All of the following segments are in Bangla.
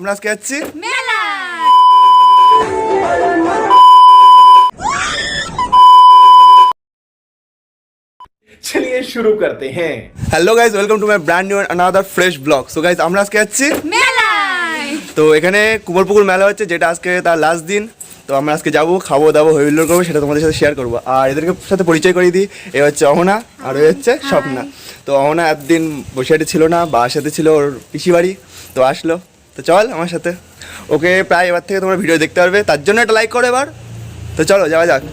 আমরা আজকে যাচ্ছি মেলা। चलिए शुरू करते हैं। Hello guys, welcome to my brand new another fresh blog. So guys, আমরা আজকে যাচ্ছি মেলায়। তো এখানে কুমোরপুকুর মেলা হচ্ছে, যেটা আজকে তার লাস্ট দিন। তো আমরা আজকে যাবো, খাবো দাবো, হইহুল্লোড় করবো, সেটা তোমাদের সাথে শেয়ার করবো। আর এদেরকে সাথে পরিচয় করিয়ে দিই। এ হচ্ছে অহনা আর ওই হচ্ছে স্বপ্না। তো অহনা এতদিন বসিয়াটি ছিল না, বা সাথে ছিল ওর পিসি বাড়ি, তো আসলো। তো চল আমার সাথে, ওকে প্রায় এবার থেকে তোমরা ভিডিও দেখতে পারবে, তার জন্য একটা লাইক করো এবার। তো চলো যাওয়া যাক।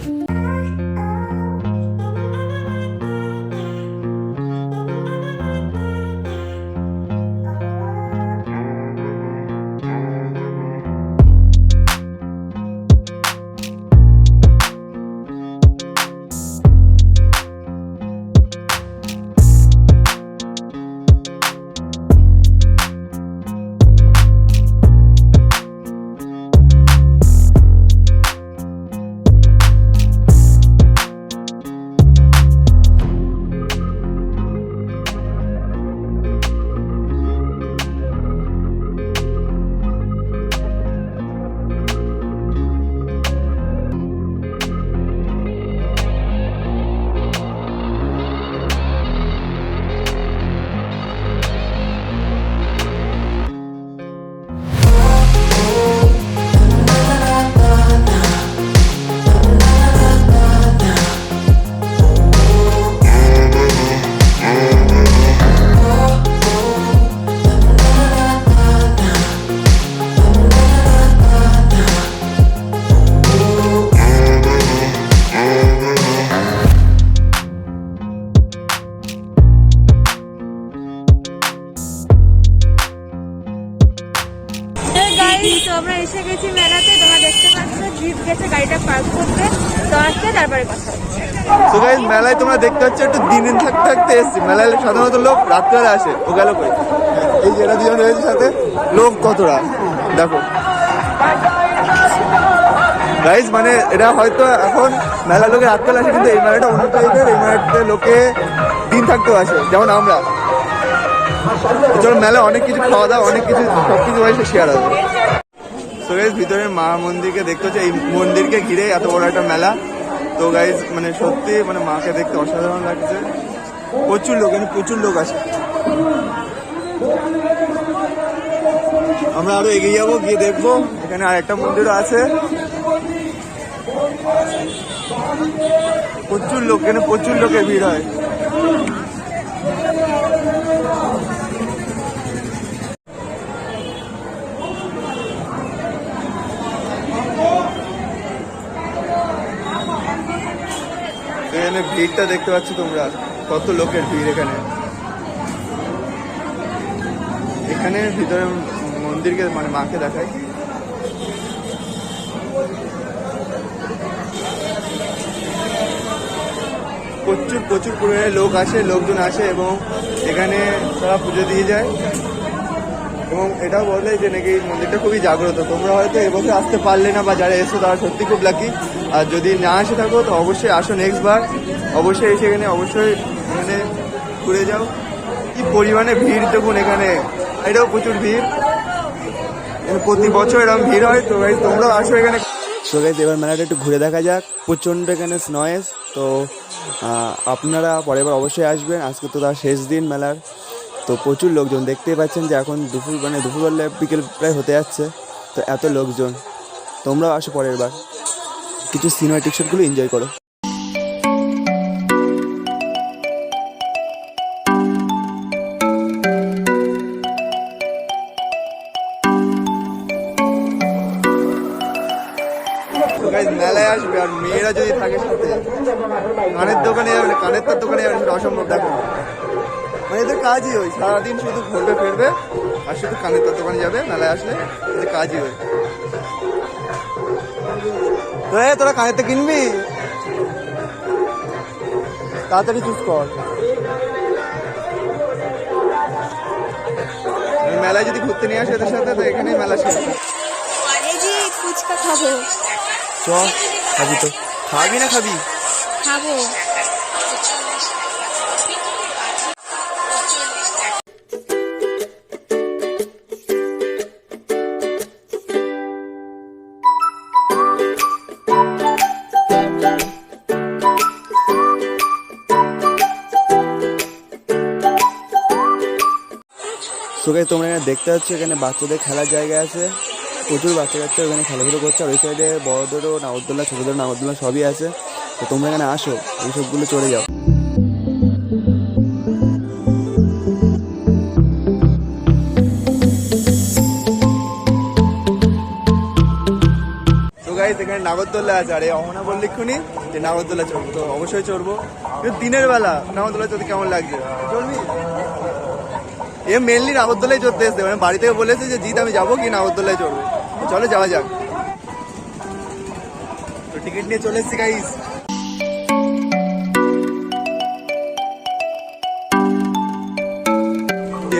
তো আমরা এসে গেছি মেলাতে, তোমরা দেখতে পাচ্ছ জিপ গেছে গাড়িটা পার্ক করতে। তো আসতে তারপরে কথা হচ্ছে। তো গাইজ, মেলায় তোমরা দেখতে পাচ্ছ একটু দিন থাকতে থাকতে এসছি। মেলায় সাধারণত লোক রাত্রে আসে, ও গেল কই? এই যে এরা দুজন রয়েছে সাথে, লোক কতটা দেখো গাইজ। মানে এটা হয়তো এখন মেলা লোকে রাত্রে আসে, কিন্তু এই মেলাটা অন্য টাইপের। এই মেলাতে লোকে দিন থাকতেও আসে, যেমন আমরা। চলো, মেলা অনেক কিছু খাওয়া দাওয়া, অনেক কিছু সব কিছু হয়েছে শেয়ার হবে। তো গাইজ, ভিতরের মা মন্দিরকে দেখতে হচ্ছে, এই মন্দিরকে ঘিরে এত বড় একটা মেলা। তো গাইজ, মানে সত্যি মানে মাকে দেখতে অসাধারণ লাগছে। প্রচুর লোক, এখানে প্রচুর লোক আসে। আমরা আরো এগিয়ে যাবো, গিয়ে দেখবো এখানে আর একটা মন্দিরও আছে। প্রচুর লোক, এখানে প্রচুর লোকের ভিড় হয়। এখানে ভিড়টা দেখতে পাচ্ছ তোমরা, কত লোকের ভিড় এখানে। এখানে ভিতরে মন্দিরকে মানে মাকে দেখায়। প্রচুর প্রচুর পরিমাণে লোক আসে, লোকজন আসে, এবং এখানে তারা পুজো দিয়ে যায়। এবং এটাও বলে যে নাকি এই মন্দিরটা খুবই জাগ্রত। তোমরা হয়তো এবছর আসতে পারলে না, বা যারা এসো তারা সত্যি খুব লাকি। আর যদি না আসে থাকো তো অবশ্যই আসো নেক্সট বার, অবশ্যই এসে এখানে অবশ্যই এখানে ঘুরে যাও। কি পরিমাণে ভিড় দেখুন এখানে, এটাও প্রচুর ভিড়। প্রতি বছর এরকম ভিড় হয়। তো গাইজ, তোমরাও আসো এখানে। তো গাইজ, এবার মেলাটা একটু ঘুরে দেখা যাক। প্রচণ্ড এখানে নয়েজ। তো আপনারা পরের বার অবশ্যই আসবেন। আজকে তো তার শেষ দিন মেলার। তো প্রচুর লোকজন দেখতেই পাচ্ছেন যে এখন দুপুরবেলা বিকেল প্রায় হতে যাচ্ছে। তো এত লোকজন, তোমরাও আসো পরের বার, কিছু সিনেমাটিক শটগুলো এনজয় করো। মেলায় আসবে আর মেয়েরা যদি থাকে সাথে, কানের দোকানে যাবে, কানের তার দোকানে যাবে, সেটা অসম্ভব। দেখো মানে এদের কাজই ওই, সারাদিন শুধু ঘুরবে ফিরবে আর শুধু কানের তার দোকানে যাবে। মেলায় আসলে এদের কাজই ওই। তোরা কানের তো কিনবি, তাড়াতাড়ি চুজ কর। মেলায় যদি ঘুরতে নিয়ে আসে এদের সাথে, তো এখানেই মেলা শেষ। ফুচকা খাবো। চ, খাবি তো? খাবি না খাবি? খাবো। গাইস তোমরা এখানে দেখতে পাচ্ছ এখানে বাচ্চাদের খেলার জায়গা আছে, প্রচুর বাচ্চা কাচ্চা এখানে খেলাধুলো করছে। আর ওই সাইডে বড়দেরও নাগরদোলনা, ছোটোদের নাগরদোলনা সবই আছে। তো তোমরা এখানে আসো, এইসবগুলো চলে যাও। তো গাইস এখানে নাগরদোলনা আছে, আর এই অহনা বললিক্ষুনি যে নাগরদোলনা চড়বো, তো অবশ্যই চড়বো। কিন্তু দিনের বেলা নাগরদোলনা চড়তে কেমন লাগছে? চলবি? এ মেনলি নাগরদোলায় চড়তে এসছে, মানে বাড়ি থেকে বলেছে যে জিৎ আমি যাবো কি নাগরদোলায় চড়বো। তো চলো যাওয়া যাক। তো টিকিট নিয়ে চলে এসছি গাইস।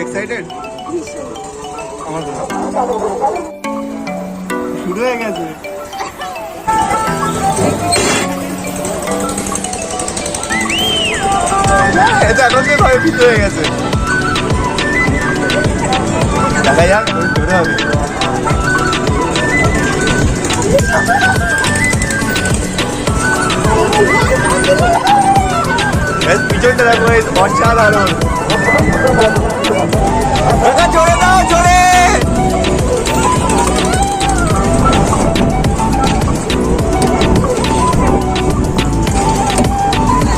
এক্সাইটেড? আমার শুরু হয়ে গেছে। এটা এখন থেকে ভয় ভীত হয়ে গেছে। দেখা যাক ঘুরে হবে। পিছনটা দেখো, অসাধারণ। চড়ে দাও, চড়ে।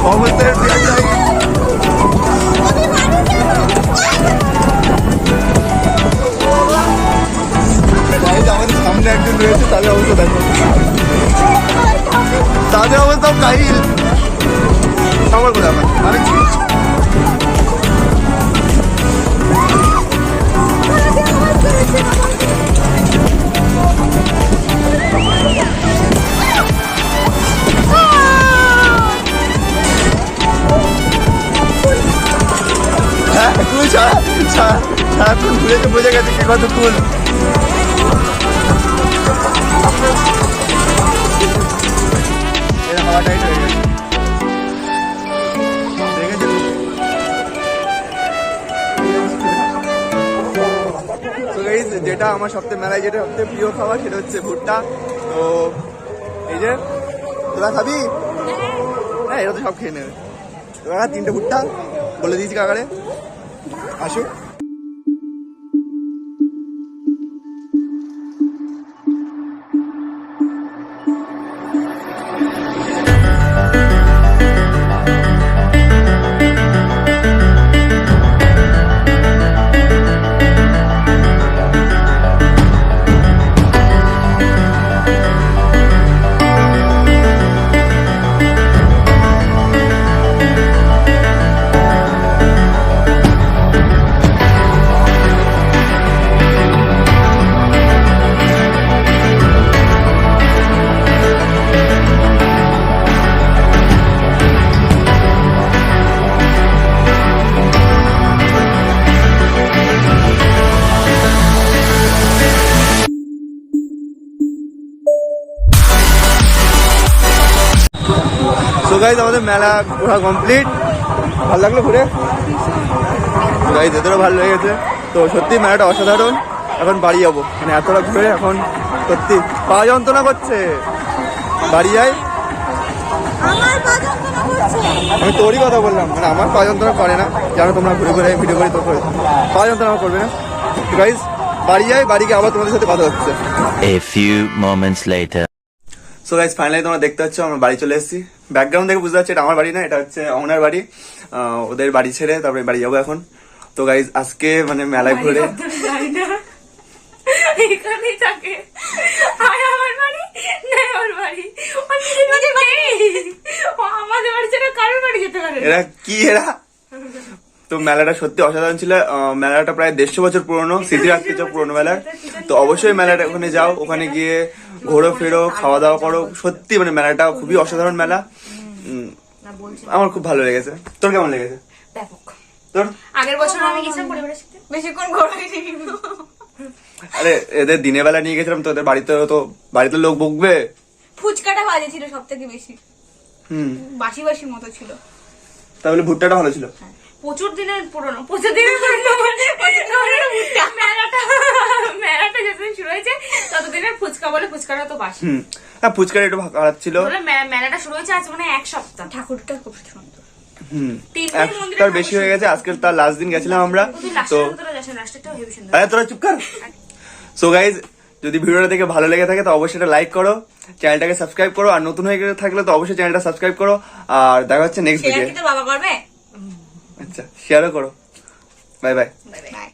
সমুদ্রের আমাদের সামনে একজন রয়েছে, তাদের অবস্থা দেখো, তাদের অবস্থা কাহিল। আমার কথা আমি হ্যাঁ তুই সারাক্ষণ ঘুরেতে বোঝা গেছে কি কত তুল। হাওয়া টাইট হয়ে গেছে, যেটা আমার সবথেকে মেলায় যেটা সবথেকে প্রিয় খাবার সেটা হচ্ছে ভুট্টা। তো এই যে তোরা খাবি? হ্যাঁ এটা তো সব খেয়ে নেবে। তোরা 3টে ভুট্টা বলে দিয়েছি কাকারে, আসো। তো গাইজ আমাদের মেলা ঘোরা কমপ্লিট। ভালো লাগলো ঘুরে? গাইজ এদেরও ভালো লেগেছে। তো সত্যি মেলাটা অসাধারণ। এখন বাড়ি যাবো, মানে এতটা ঘুরে এখন সত্যি পা যন্ত্রণা করছে। বাড়ি যাই। আমি তোরই কথা বললাম, মানে আমার পা যন্ত্রণা করে না, জানো তোমরা ঘুরে ঘুরে ভিডিও করে তো পা যন্ত্রণা আমার করবে না। গাইজ বাড়ি যাই, বাড়ি গিয়ে আবার তোমাদের সাথে কথা হচ্ছে। A few moments later. So guys finally তোমরা দেখতে পাচ্ছ আমরা বাড়ি চলে এসেছি। ব্যাকগ্রাউন্ড থেকে বুঝতে পারছি এটা আমার বাড়ি না, এটা হচ্ছে ওনার বাড়ি। ওদের বাড়ি ছেড়ে তারপরে বাড়ি যাবো এখন। তো গাইজ আজকে মানে মেলায় ঘুরে এরা কি এরা। তো মেলাটা সত্যি অসাধারণ ছিল। মেলাটা প্রায় 150 বছর পুরনো, স্মৃতি রাখতে চাও পুরনো মেলার, তো অবশ্যই মেলাটা ওখানে যাও, ওখানে গিয়ে ঘোরো ফেরো, খাওয়া দাওয়া করো। সত্যি মানে মেলাটা খুবই অসাধারণ মেলা, আমার খুব ভালো লেগেছে। তোর কেমন লেগেছে? তোর? আগের বছর আমি গেছিলাম পরিবারের সাথে, বেশিক্ষণ ঘোরাইনি। আরে এদের দিনের বেলা নিয়ে গেছিলাম, তোদের বাড়িতে লোক বকবে। ফুচকাটা বাজে ছিল সব থেকে বেশি, বাসি বাসির মতো ছিল। তাহলে ভুট্টাটা ভালো ছিল। প্রচুর দিনের পুরনো মেলাটা যতদিন শুরু হয়েছে ততদিনের ফুচকা বলে ফুচকাটা তো বাসি। হ্যাঁ ফুচকাটা একটু খারাপ ছিল। মেলাটা শুরু হয়েছে আজ মানে 1 সপ্তাহ। ঠাকুরটা খুব সুন্দর, 1 সপ্তাহ বেশি হয়ে গেছে। আজকে তার লাস্ট দিন গেছিলাম আমরা, তো লাস্টেরটাও হেভি সুন্দর। আরে তোরা চুপ কর। সো গাইজ, যদি ভিডিওটা দেখে ভালো লেগে থাকে তো অবশ্যই এটা লাইক করো, চ্যানেলটাকে সাবস্ক্রাইব করো, আর নতুন হয়ে থাকলে তো অবশ্যই চ্যানেলটা সাবস্ক্রাইব করো। আর দেখা হচ্ছে নেক্সট শেয়ার ভিডিও। কি তোর বাবা করবে? আচ্ছা, শেয়ারও করো। Bye bye. Bye bye.